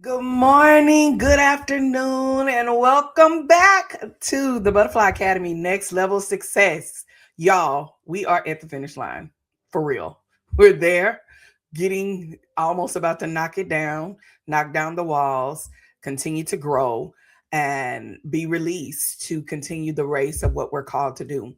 Good morning, good afternoon, and welcome back to the Butterfly Academy Next Level Success. Y'all, we are at the finish line. For real. We're there, getting almost about to knock down the walls, continue to grow, and be released to continue the race of what we're called to do.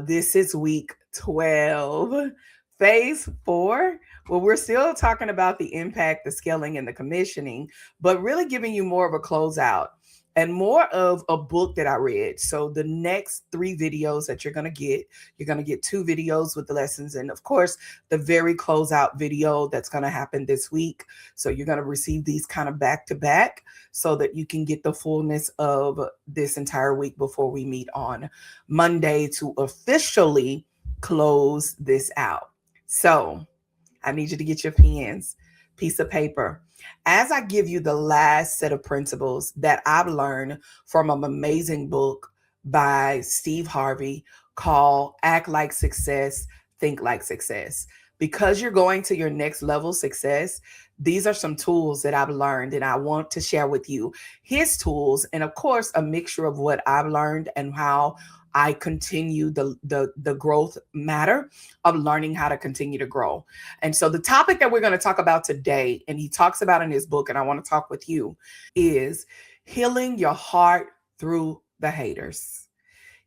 This is week 12, phase 4. Well, we're still talking about the impact, the scaling, and the commissioning, but really giving you more of a closeout and more of a book that I read. So the next 3 videos that you're going to get 2 videos with the lessons. And of course, the very closeout video that's going to happen this week. So you're going to receive these kind of back to back so that you can get the fullness of this entire week before we meet on Monday to officially close this out. So I need you to get your pens, piece of paper. As I give you the last set of principles that I've learned from an amazing book by Steve Harvey called Act Like Success, Think Like Success. Because you're going to your next level success, these are some tools that I've learned and I want to share with you his tools, and of course a mixture of what I've learned and how I continue the growth matter of learning how to continue to grow. And so the topic that we're going to talk about today, and he talks about in his book, and I want to talk with you, is healing your heart through the haters.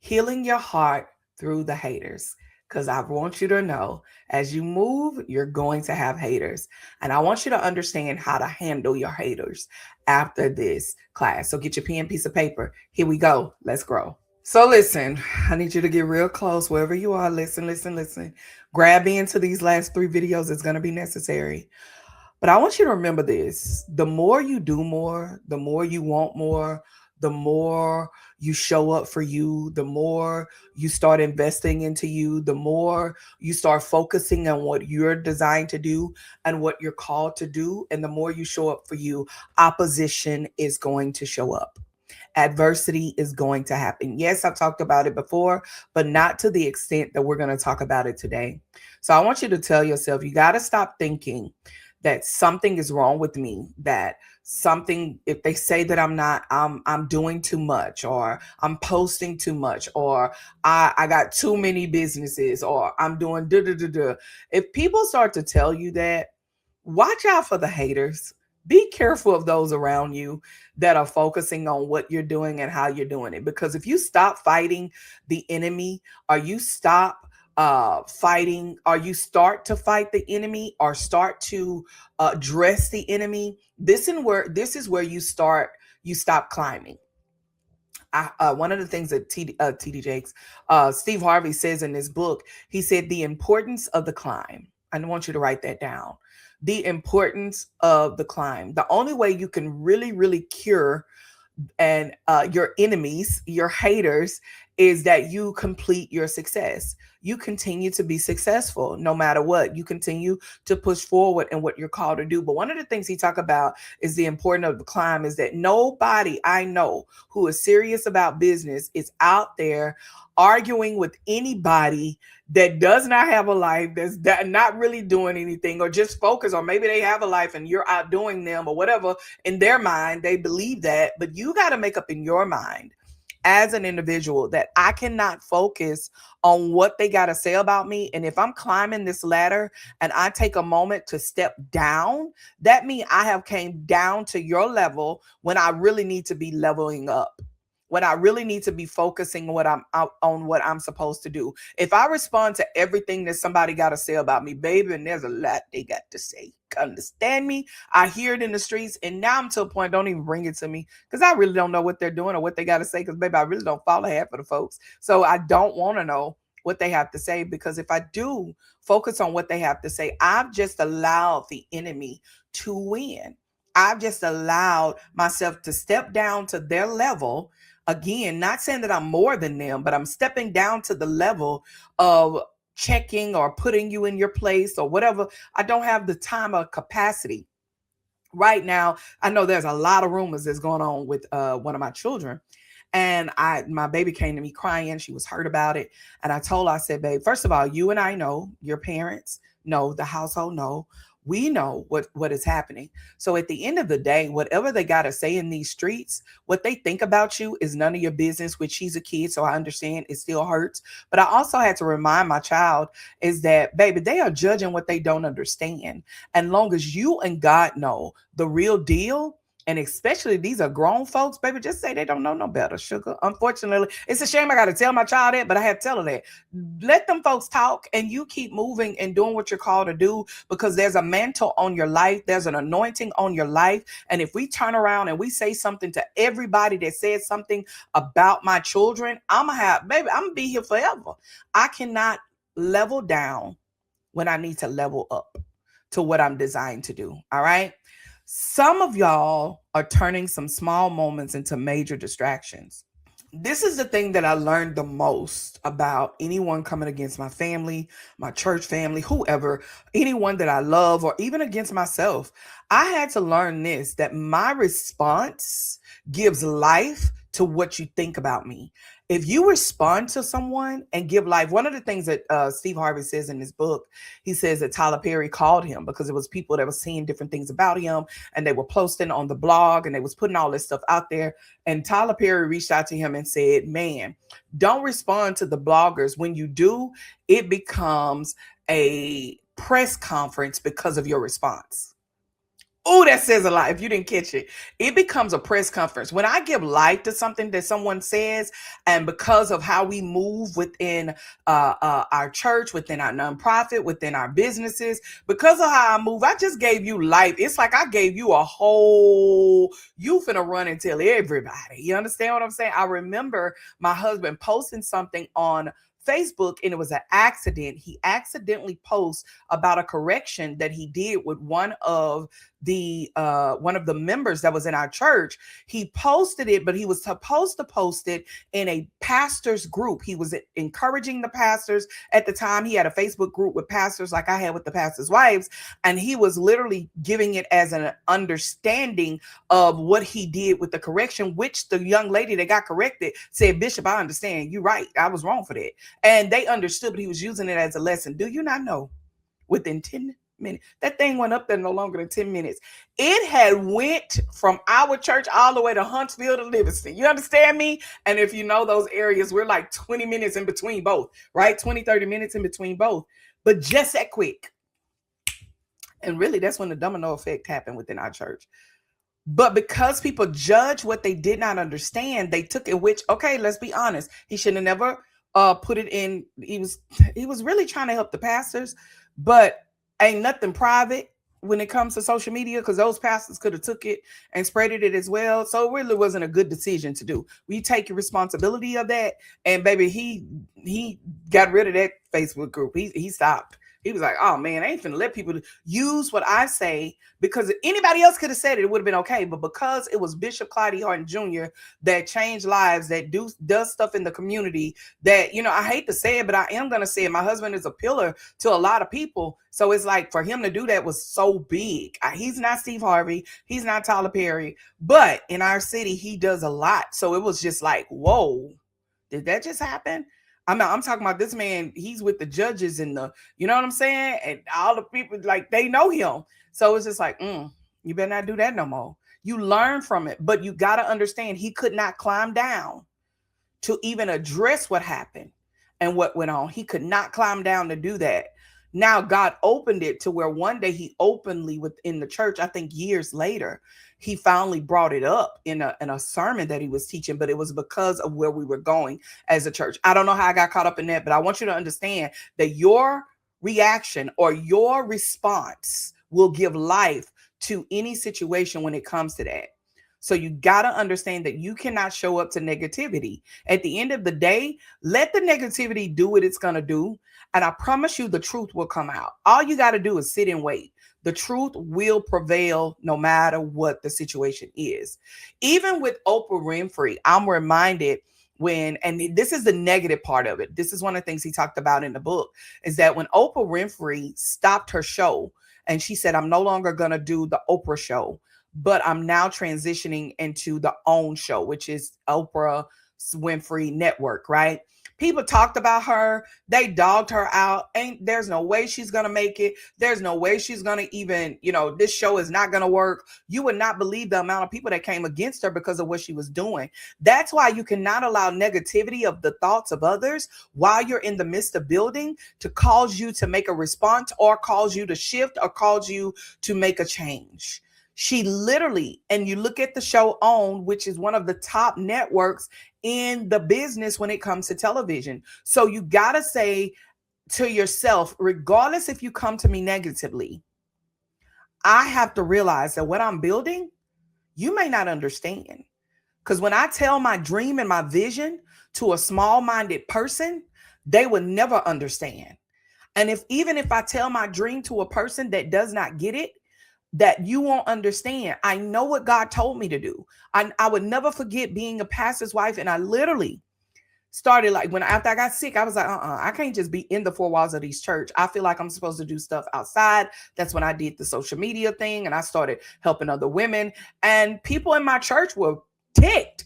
Healing your heart through the haters. Because I want you to know, as you move, you're going to have haters. And I want you to understand how to handle your haters after this class. So get your pen, piece of paper. Here we go. Let's grow. So listen, I need you to get real close wherever you are. Listen. Grab into these last 3 videos. It's going to be necessary. But I want you to remember this. The more you do more, the more you want more, the more you show up for you, the more you start investing into you, the more you start focusing on what you're designed to do and what you're called to do, and the more you show up for you, opposition is going to show up. Adversity is going to happen. Yes, I've talked about it before, but not to the extent that we're going to talk about it today. So I want you to tell yourself, you got to stop thinking that something is wrong with me, that something, if they say that I'm doing too much, or I'm posting too much, or I got too many businesses, or I'm doing da. If people start to tell you that, watch out for the haters. Be careful of those around you that are focusing on what you're doing and how you're doing it. Because if you stop fighting the enemy, or you stop fighting, or you start to fight the enemy, or start to address the enemy, this is where you stop climbing. One of the things that TD Jakes, Steve Harvey says in his book, he said the importance of the climb. I want you to write that down. The importance of the climb. The only way you can really, really cure and your enemies, your haters, is that you complete your success. You continue to be successful no matter what. You continue to push forward in what you're called to do. But one of the things he talk about is the importance of the climb, is that nobody I know who is serious about business is out there arguing with anybody that does not have a life, that's not really doing anything, or just focus, or maybe they have a life and you're outdoing them, or whatever. In their mind, they believe that, but you got to make up in your mind as an individual that I cannot focus on what they got to say about me. And if I'm climbing this ladder and I take a moment to step down, that means I have came down to your level when I really need to be leveling up, when I really need to be focusing on what I'm supposed to do. If I respond to everything that somebody got to say about me, baby, and there's a lot they got to say. Understand me? I hear it in the streets, and now I'm to a point, don't even bring it to me, because I really don't know what they're doing or what they got to say, because baby, I really don't follow half of the folks. So I don't want to know what they have to say, because if I do focus on what they have to say, I've just allowed the enemy to win. I've just allowed myself to step down to their level. Again, not saying that I'm more than them, but I'm stepping down to the level of checking or putting you in your place or whatever. I don't have the time or capacity. Right now, I know there's a lot of rumors that's going on with one of my children. And my baby came to me crying. She was hurt about it. And I told her, I said, babe, first of all, you and I know, your parents know, the household know We know what is happening. So at the end of the day, whatever they got to say in these streets, what they think about you is none of your business, which she's a kid. So I understand it still hurts. But I also had to remind my child is that, baby, they are judging what they don't understand. And long as you and God know the real deal, and especially these are grown folks, baby, just say they don't know no better, sugar. Unfortunately, it's a shame I got to tell my child that, but I have to tell her that. Let them folks talk and you keep moving and doing what you're called to do, because there's a mantle on your life. There's an anointing on your life. And if we turn around and we say something to everybody that says something about my children, I'm going to be here forever. I cannot level down when I need to level up to what I'm designed to do. All right. Some of y'all are turning some small moments into major distractions. This is the thing that I learned the most about anyone coming against my family, my church family, whoever, anyone that I love, or even against myself. I had to learn this, that my response gives life to what you think about me. If you respond to someone and give life, one of the things that Steve Harvey says in his book, he says that Tyler Perry called him because it was people that were seeing different things about him, and they were posting on the blog and they was putting all this stuff out there. And Tyler Perry reached out to him and said, man, don't respond to the bloggers. When you do, it becomes a press conference because of your response. Oh, that says a lot. If you didn't catch it, it becomes a press conference. When I give life to something that someone says, and because of how we move within our church, within our nonprofit, within our businesses, because of how I move, I just gave you life. It's like I gave you a whole, you finna run and tell everybody. You understand what I'm saying? I remember my husband posting something on Facebook, and it was an accident. He accidentally posted about a correction that he did with one of the members that was in our church. He posted it, but he was supposed to post it in a pastor's group. He was encouraging the pastors at the time. He had a Facebook group with pastors like I had with the pastors' wives, and he was literally giving it as an understanding of what he did with the correction, which the young lady that got corrected said, Bishop, I understand. You're right. I was wrong for that. And they understood, but he was using it as a lesson. Do you not know within 10 minutes, that thing went up there no longer than 10 minutes. It had went from our church all the way to Huntsville to Livingston. You understand me? And if you know those areas, we're like 20 minutes in between both, right? 20, 30 minutes in between both, but just that quick. And really, that's when the domino effect happened within our church. But because people judge what they did not understand, they took it, which, okay, let's be honest. He should have never put it in. He was really trying to help the pastors, but ain't nothing private when it comes to social media, because those pastors could have took it and spreaded it as well. So it really wasn't a good decision to do. We take your responsibility of that. And baby, he got rid of that Facebook group. He stopped. He was like, oh man, I ain't finna let people use what I say, because if anybody else could have said it, it would have been okay. But because it was Bishop Clyde and Harden Jr. that changed lives, that does stuff in the community, that, you know, I hate to say it, but I am going to say it. My husband is a pillar to a lot of people. So it's like, for him to do that was so big. He's not Steve Harvey. He's not Tyler Perry. But in our city, he does a lot. So it was just like, whoa, did that just happen? I'm talking about this man. He's with the judges and you know what I'm saying? And all the people, like, they know him. So it's just like, you better not do that no more. You learn from it, but you got to understand he could not climb down to even address what happened and what went on. He could not climb down to do that. Now God opened it to where one day he openly within the church, I think years later, he finally brought it up in a sermon that he was teaching, but it was because of where we were going as a church. I don't know how I got caught up in that, but I want you to understand that your reaction or your response will give life to any situation when it comes to that. So you got to understand that you cannot show up to negativity. At the end of the day, let the negativity do what it's going to do. And I promise you the truth will come out. All you got to do is sit and wait. The truth will prevail no matter what the situation is. Even with Oprah Winfrey, I'm reminded and this is the negative part of it. This is one of the things he talked about in the book, is that when Oprah Winfrey stopped her show and she said, I'm no longer going to do the Oprah show, but I'm now transitioning into the OWN show, which is Oprah Winfrey Network, right? People talked about her. They dogged her out. There's no way she's going to make it. There's no way she's going to even, this show is not going to work. You would not believe the amount of people that came against her because of what she was doing. That's why you cannot allow negativity of the thoughts of others while you're in the midst of building to cause you to make a response or cause you to shift or cause you to make a change. She literally, and you look at the show OWN, which is one of the top networks in the business when it comes to television. So you got to say to yourself, regardless if you come to me negatively, I have to realize that what I'm building, you may not understand. Because when I tell my dream and my vision to a small-minded person, they will never understand. And even if I tell my dream to a person that does not get it, that you won't understand. I know what God told me to do. I would never forget being a pastor's wife. And I literally started after I got sick, I was like, I can't just be in the four walls of these church. I feel like I'm supposed to do stuff outside. That's when I did the social media thing. And I started helping other women. And people in my church were ticked.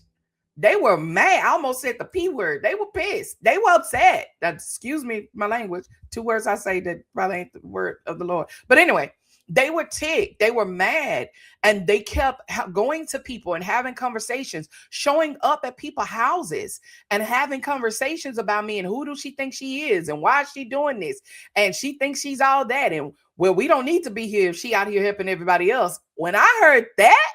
They were mad. I almost said the P word. They were pissed. They were upset. Excuse me, my language. 2 words I say that probably ain't the word of the Lord. But anyway, they were ticked. They were mad. And they kept going to people and having conversations, showing up at people's houses and having conversations about me and who do she think she is and why is she doing this? And she thinks she's all that. And well, we don't need to be here if she out here helping everybody else. When I heard that,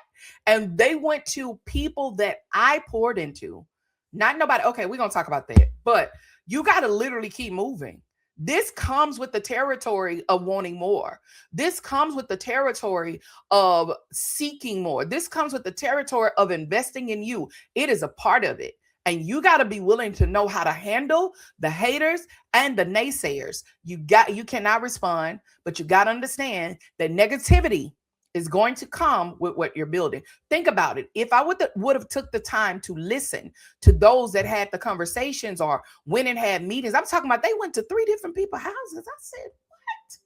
and they went to people that I poured into, not nobody. Okay, we're going to talk about that. But you got to literally keep moving. This comes with the territory of wanting more. This comes with the territory of seeking more. This comes with the territory of investing in you. It is a part of it. And you got to be willing to know how to handle the haters and the naysayers. You cannot respond, but you got to understand that negativity is going to come with what you're building. Think about it. If I would have took the time to listen to those that had the conversations or went and had meetings, I'm talking about they went to 3 different people's houses. I said, what?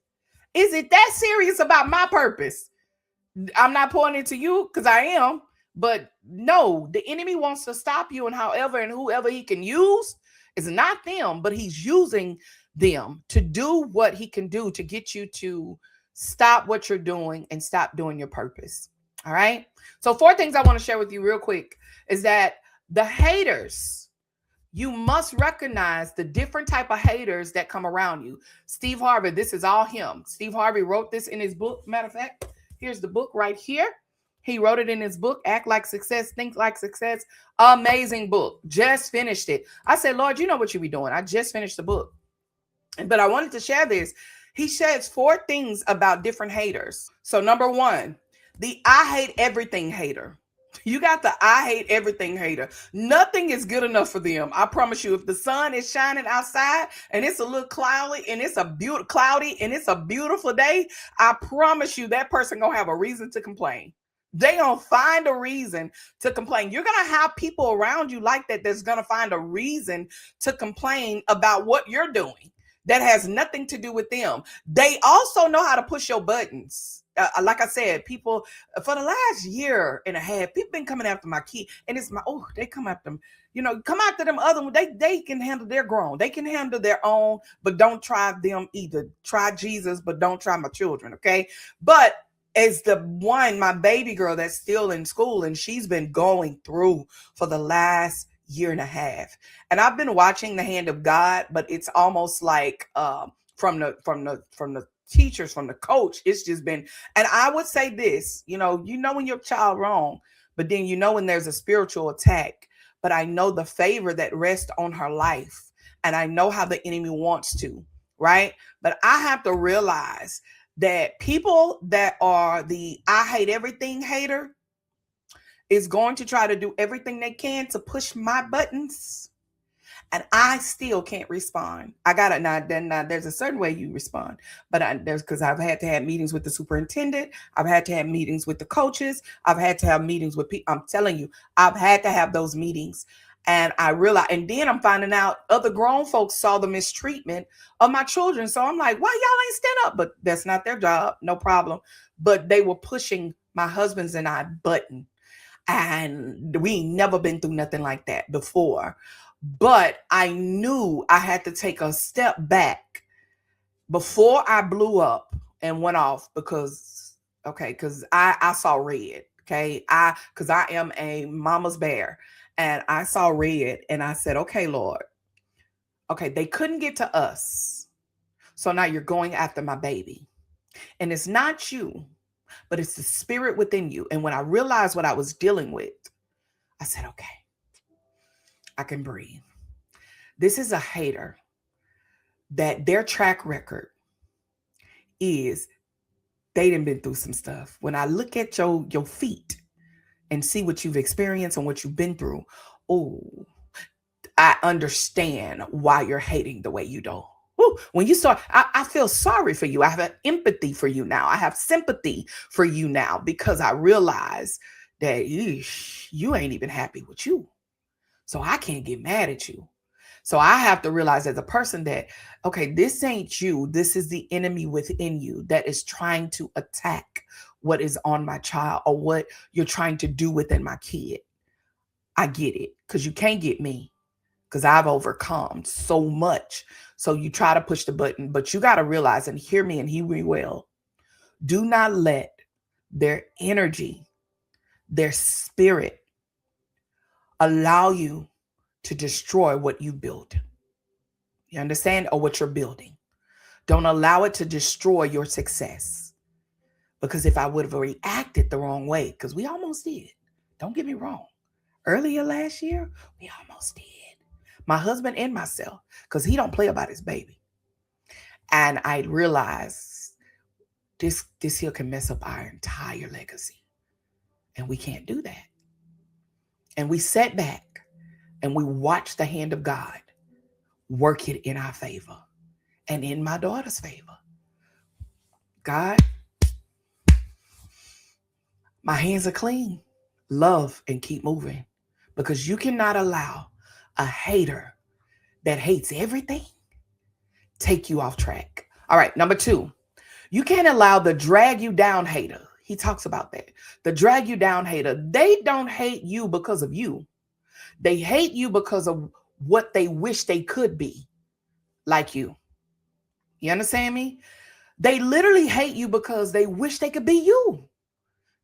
Is it that serious about my purpose? I'm not pointing to you because I am, but no, the enemy wants to stop you, and however and whoever he can use is not them, but he's using them to do what he can do to get you to stop what you're doing and stop doing your purpose. All right. So 4 things I want to share with you real quick is that the haters, you must recognize the different type of haters that come around you. Steve Harvey, this is all him. Steve Harvey wrote this in his book. Matter of fact, here's the book right here. He wrote it in his book, Act Like Success, Think Like Success. Amazing book. Just finished it. I said, Lord, you know what you be doing. I just finished the book. But I wanted to share this. He says 4 things about different haters. So number 1, the I hate everything hater. You got the I hate everything hater. Nothing is good enough for them. I promise you, if the sun is shining outside and it's a little cloudy and it's a beautiful day, I promise you that person gonna have a reason to complain. They gonna find a reason to complain. You're gonna have people around you like that that's gonna find a reason to complain about what you're doing. That has nothing to do with them. They also know how to push your buttons. Like I said, people for the last year and a half, people been coming after my kid, and it's they come after them. Come after them other ones. They can handle their grown. They can handle their own, but don't try them either. Try Jesus, but don't try my children. Okay, but as the one, my baby girl that's still in school, and she's been going through for the last year and a half, and I've been watching the hand of God, but it's almost like from the teachers, from the coach, it's just been. And I would say this, when your child wrong, but then when there's a spiritual attack. But I know the favor that rests on her life, and I know how the enemy wants to, right? But I have to realize that people that are the I hate everything hater is going to try to do everything they can to push my buttons, and I still can't respond. I got it now. Then there's a certain way you respond, but because I've had to have meetings with the superintendent, I've had to have meetings with the coaches, I've had to have meetings with people. I'm telling you, I've had to have those meetings, and I realize, and then I'm finding out other grown folks saw the mistreatment of my children. So I'm like, why y'all ain't stand up? But that's not their job, no problem. But they were pushing my husband's and I button. And we ain't never been through nothing like that before. But I knew I had to take a step back before I blew up and went off because I saw red. Okay. Because I am a mama's bear and I saw red and I said, okay, Lord, okay, they couldn't get to us. So now you're going after my baby. And it's not you, but it's the spirit within you. And when I realized what I was dealing with, I said, okay, I can breathe. This is a hater that their track record is they done been through some stuff. When I look at your feet and see what you've experienced and what you've been through, oh, I understand why you're hating the way you do. Ooh, when you start, I feel sorry for you. I have empathy for you now. I have sympathy for you now because I realize that you ain't even happy with you. So I can't get mad at you. So I have to realize as a person that, okay, this ain't you. This is the enemy within you that is trying to attack what is on my child or what you're trying to do within my kid. I get it because you can't get me because I've overcome so much. So you try to push the button, but you got to realize and hear me and hear me well. Do not let their energy, their spirit allow you to destroy what you build. You understand? Or what you're building. Don't allow it to destroy your success. Because if I would have reacted the wrong way, because we almost did. Don't get me wrong. Earlier last year, we almost did. My husband and myself, because he don't play about his baby. And I realized this here can mess up our entire legacy. And we can't do that. And we sat back and we watched the hand of God work it in our favor and in my daughter's favor. God, my hands are clean. Love and keep moving because you cannot allow a hater that hates everything take you off track. All right, number 2, you can't allow the drag you down hater. He talks about that. The drag you down hater, they don't hate you because of you. They hate you because of what they wish they could be like you. You understand me? They literally hate you because they wish they could be you.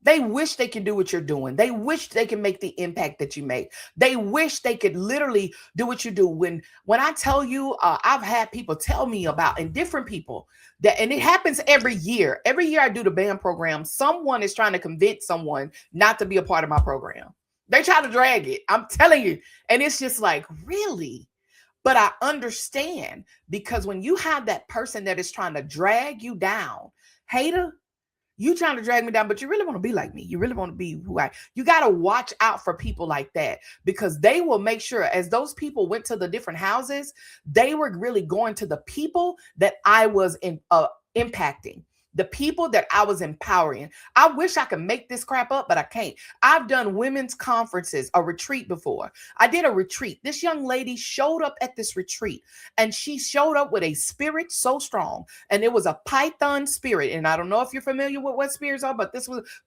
They wish they can do what you're doing. They wish they can make the impact that you make. They wish they could literally do what you do. When I tell you, I've had people tell me about, and different people, that, and it happens every year. Every year I do the band program, someone is trying to convince someone not to be a part of my program. They try to drag it. I'm telling you. And it's just like, really? But I understand because when you have that person that is trying to drag you down, hater, you trying to drag me down, but you really want to be like me. You really want to be you got to watch out for people like that because they will make sure as those people went to the different houses, they were really going to the people that I was impacting. The people that I was empowering. I wish I could make this crap up, but I can't. I've done women's conferences, a retreat before. I did a retreat. This young lady showed up at this retreat and she showed up with a spirit so strong. And it was a python spirit. And I don't know if you're familiar with what spirits are, but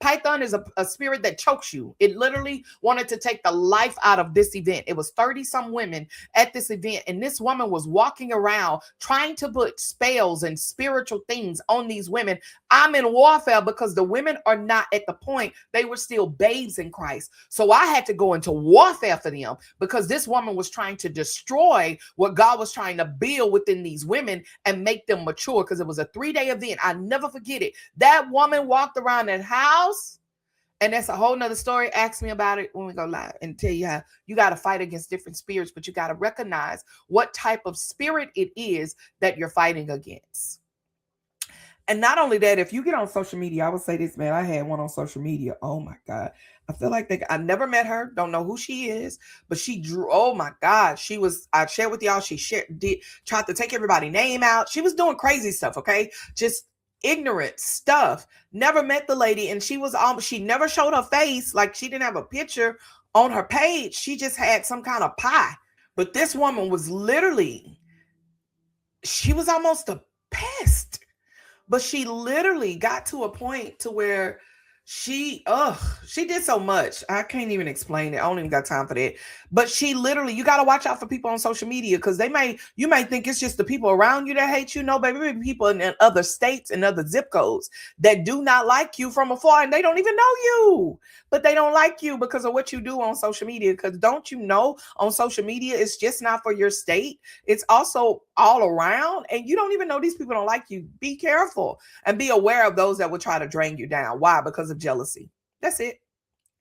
python is a spirit that chokes you. It literally wanted to take the life out of this event. It was 30 some women at this event. And this woman was walking around trying to put spells and spiritual things on these women. I'm in warfare because the women are not at the point. They were still babes in Christ. So I had to go into warfare for them because this woman was trying to destroy what God was trying to build within these women and make them mature because it was a 3-day event. I never forget it. That woman walked around that house. And that's a whole nother story. Ask me about it when we go live and tell you how you got to fight against different spirits, but you got to recognize what type of spirit it is that you're fighting against. And not only that, if you get on social media, I would say this, man, I had one on social media. Oh my God. I feel like I never met her. Don't know who she is, but she drew, oh my God. I shared with y'all. She tried to take everybody's name out. She was doing crazy stuff. Okay. Just ignorant stuff. Never met the lady. And she never showed her face. Like she didn't have a picture on her page. She just had some kind of pie. But this woman was she was almost a pest. But she literally got to a point to where She did so much. I can't even explain it. I don't even got time for that. But she literally, you got to watch out for people on social media because you may think it's just the people around you that hate you. No, baby, people in other states and other zip codes that do not like you from afar and they don't even know you. But they don't like you because of what you do on social media. Because don't you know on social media, it's just not for your state, it's also all around. And you don't even know these people don't like you. Be careful and be aware of those that will try to drain you down. Why? Because of jealousy. That's it.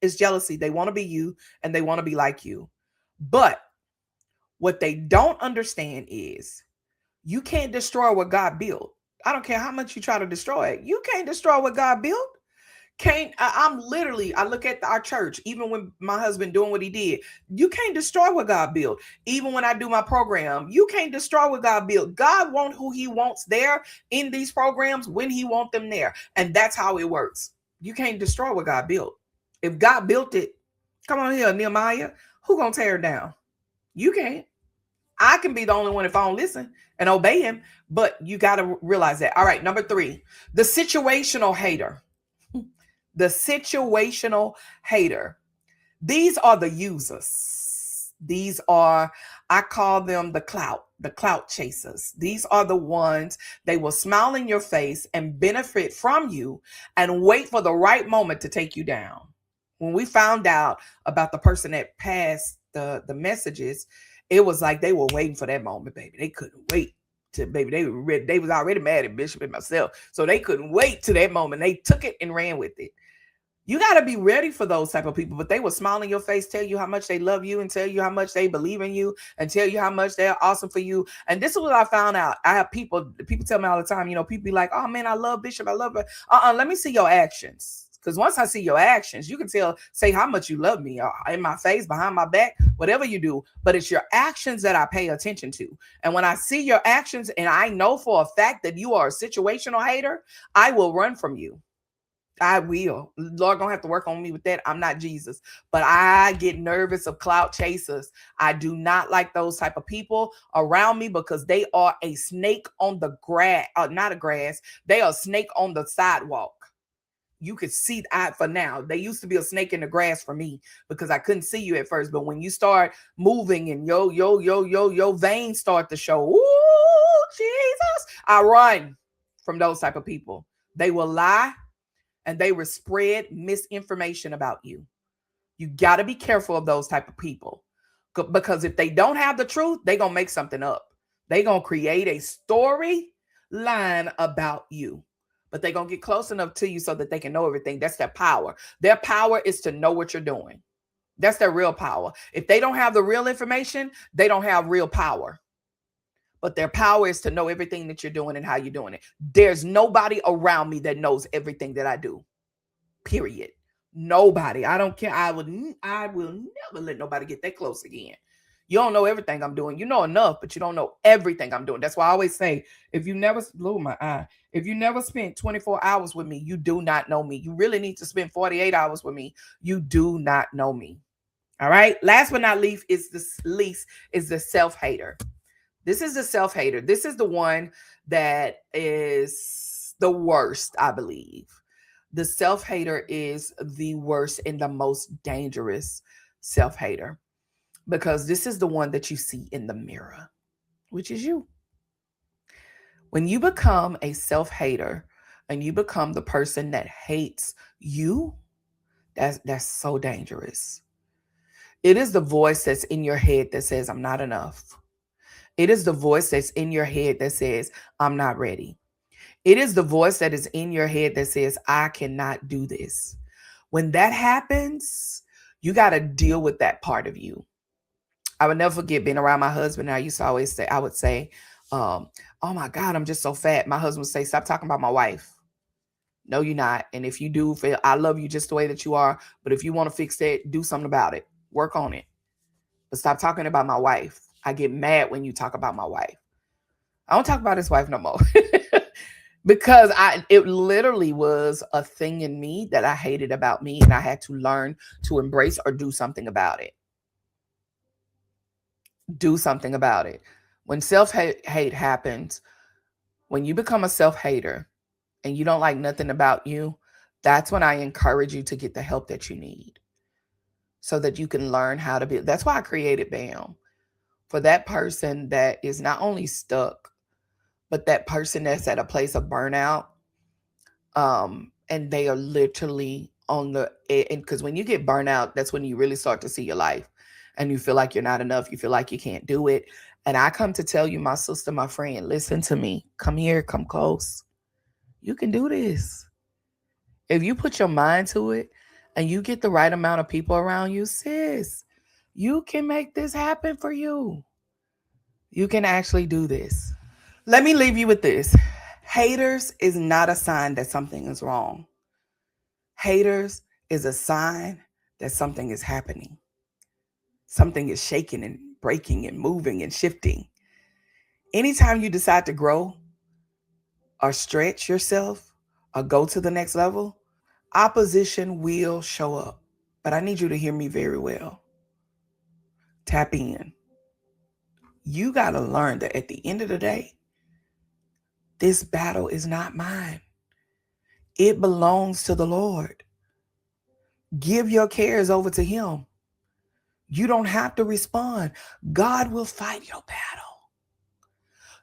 It's jealousy. They want to be you and they want to be like you. But what they don't understand is you can't destroy what God built. I don't care how much you try to destroy it. You can't destroy what God built. I'm literally, I look at our church, even when my husband doing what he did, you can't destroy what God built. Even when I do my program, you can't destroy what God built. God wants who he wants there in these programs when he wants them there. And that's how it works. You can't destroy what God built. If God built it, come on here, Nehemiah, who gonna tear it down? You can't. I can be the only one if I don't listen and obey him, but you got to realize that. All right, number 3, the situational hater. The situational hater. These are the users. These are, I call them the clout chasers. These are the ones, they will smile in your face and benefit from you and wait for the right moment to take you down. When we found out about the person that passed the messages, it was like they were waiting for that moment, baby. They couldn't wait. Baby, they was already mad at Bishop and myself, so they couldn't wait to that moment. They took it and ran with it. You got to be ready for those type of people, but they will smile in your face, tell you how much they love you and tell you how much they believe in you and tell you how much they're awesome for you. And this is what I found out. I have people tell me all the time, people be like, oh man, I love Bishop. I love her. Let me see your actions. Because once I see your actions, you can say how much you love me in my face, behind my back, whatever you do. But it's your actions that I pay attention to. And when I see your actions and I know for a fact that you are a situational hater, I will run from you. I will. Lord gonna have to work on me with that. I'm not Jesus, but I get nervous of clout chasers. I do not like those type of people around me because they are a snake on the grass, not a grass. They are a snake on the sidewalk. You could see for now. They used to be a snake in the grass for me because I couldn't see you at first. But when you start moving and your veins start to show, ooh, Jesus, I run from those type of people. They will lie and they will spread misinformation about you. You got to be careful of those type of people because if they don't have the truth, they're going to make something up. They're going to create a storyline about you. But they're going to get close enough to you so that they can know everything. That's their power. Their power is to know what you're doing. That's their real power. If they don't have the real information, they don't have real power. But their power is to know everything that you're doing and how you're doing it. There's nobody around me that knows everything that I do. Period. Nobody. I don't care. I will never let nobody get that close again. You don't know everything I'm doing. You know enough, but you don't know everything I'm doing. That's why I always say, if you never spent 24 hours with me, you do not know me. You really need to spend 48 hours with me. You do not know me. All right. Last but not least is the self-hater. This is the self-hater. This is the one that is the worst, I believe. The self-hater is the worst and the most dangerous self-hater. Because this is the one that you see in the mirror, which is you. When you become a self-hater and you become the person that hates you, that's so dangerous. It is the voice that's in your head that says, I'm not enough. It is the voice that's in your head that says, I'm not ready. It is the voice that is in your head that says, I cannot do this. When that happens, you got to deal with that part of you. I would never forget being around my husband. I used to always say, oh my God, I'm just so fat. My husband would say, stop talking about my wife. No, you're not. And if you do, I love you just the way that you are. But if you want to fix that, do something about it. Work on it. But stop talking about my wife. I get mad when you talk about my wife. I don't talk about his wife no more. Because it literally was a thing in me that I hated about me. And I had to learn to embrace or do something about it. Do something about it. When self-hate happens, when you become a self-hater and you don't like nothing about you, That's when I encourage you to get the help that you need so that you can learn how to be. That's why I created BAM, for that person that is not only stuck, but that person that's at a place of burnout. And they are literally on the, and because when you get burnout, that's when you really start to see your life and you feel like you're not enough. You feel like you can't do it. And I come to tell you, my sister, my friend, listen to me. Come here, come close. You can do this. If you put your mind to it and you get the right amount of people around you, sis, you can make this happen for you. You can actually do this. Let me leave you with this. Haters is not a sign that something is wrong. Haters is a sign that something is happening. Something is shaking and breaking and moving and shifting. Anytime you decide to grow or stretch yourself or go to the next level, opposition will show up. But I need you to hear me very well. Tap in. You got to learn that at the end of the day, this battle is not mine. It belongs to the Lord. Give your cares over to Him. You don't have to respond. God will fight your battle.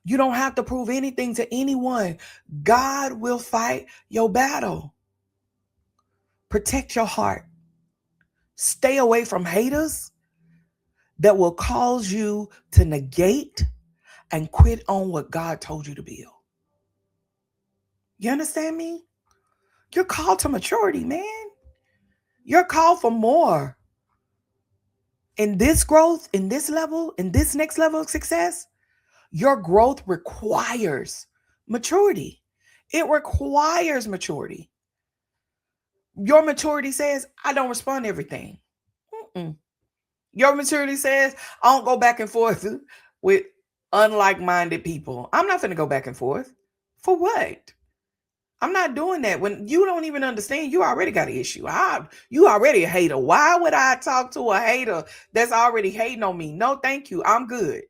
You don't have to prove anything to anyone. God will fight your battle. Protect your heart. Stay away from haters that will cause you to negate and quit on what God told you to build. You understand me? You're called to maturity, man. You're called for more. In this growth, in this level, in this next level of success, your growth requires maturity. It requires maturity. Your maturity says, I don't respond to everything. Your maturity says, I don't go back and forth with unlike-minded people. I'm not going to go back and forth. For what? I'm not doing that. When you don't even understand, you already got an issue. You already a hater. Why would I talk to a hater that's already hating on me? No, thank you. I'm good.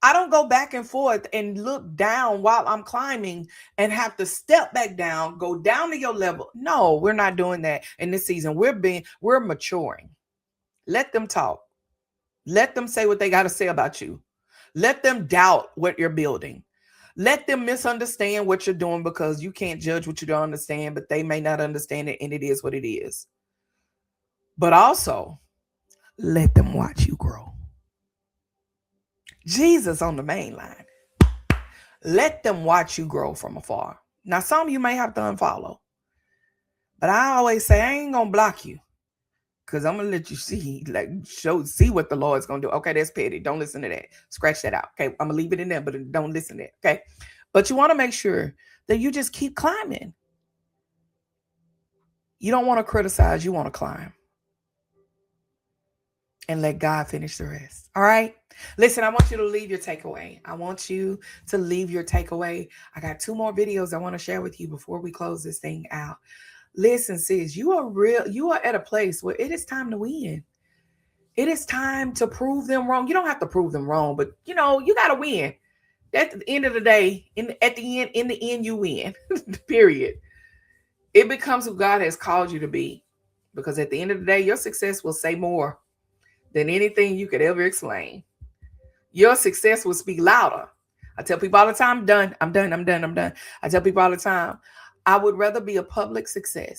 I don't go back and forth and look down while I'm climbing and have to step back down, go down to your level. No, we're not doing that in this season. We're maturing. Let them talk. Let them say what they got to say about you. Let them doubt what you're building. Let them misunderstand what you're doing because you can't judge what you don't understand, but they may not understand it, and it is what it is. But also, let them watch you grow. Jesus on the main line. Let them watch you grow from afar. Now, some of you may have to unfollow, but I always say I ain't going to block you because I'm going to let you see what the Lord's going to do. Okay, that's petty. Don't listen to that. Scratch that out. Okay, I'm going to leave it in there, but don't listen to it. Okay, but you want to make sure that you just keep climbing. You don't want to criticize. You want to climb. And let God finish the rest. All right? Listen, I want you to leave your takeaway. I got 2 more videos I want to share with you before we close this thing out. Listen, sis, you are at a place where it is time to win. It is time to prove them wrong. You don't have to prove them wrong, but you got to win. At the end of the day, in the end, you win. Period. It becomes who God has called you to be. Because at the end of the day, your success will say more than anything you could ever explain. Your success will speak louder. I tell people all the time, I'm done. I tell people all the time, I would rather be a public failure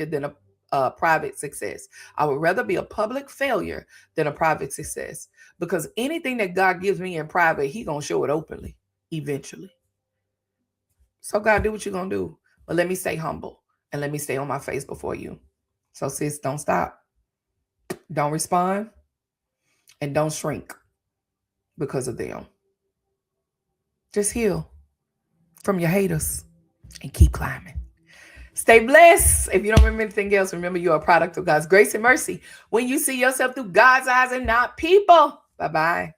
than a private success. I would rather be a public failure than a private success, because anything that God gives me in private, He gonna show it openly eventually. So God, do what you're gonna do, but let me stay humble and let me stay on my face before you. So sis, don't stop, don't respond, and don't shrink because of them. Just heal from your haters and keep climbing. Stay blessed. If you don't remember anything else, remember you are a product of God's grace and mercy when you see yourself through God's eyes and not people. Bye-bye.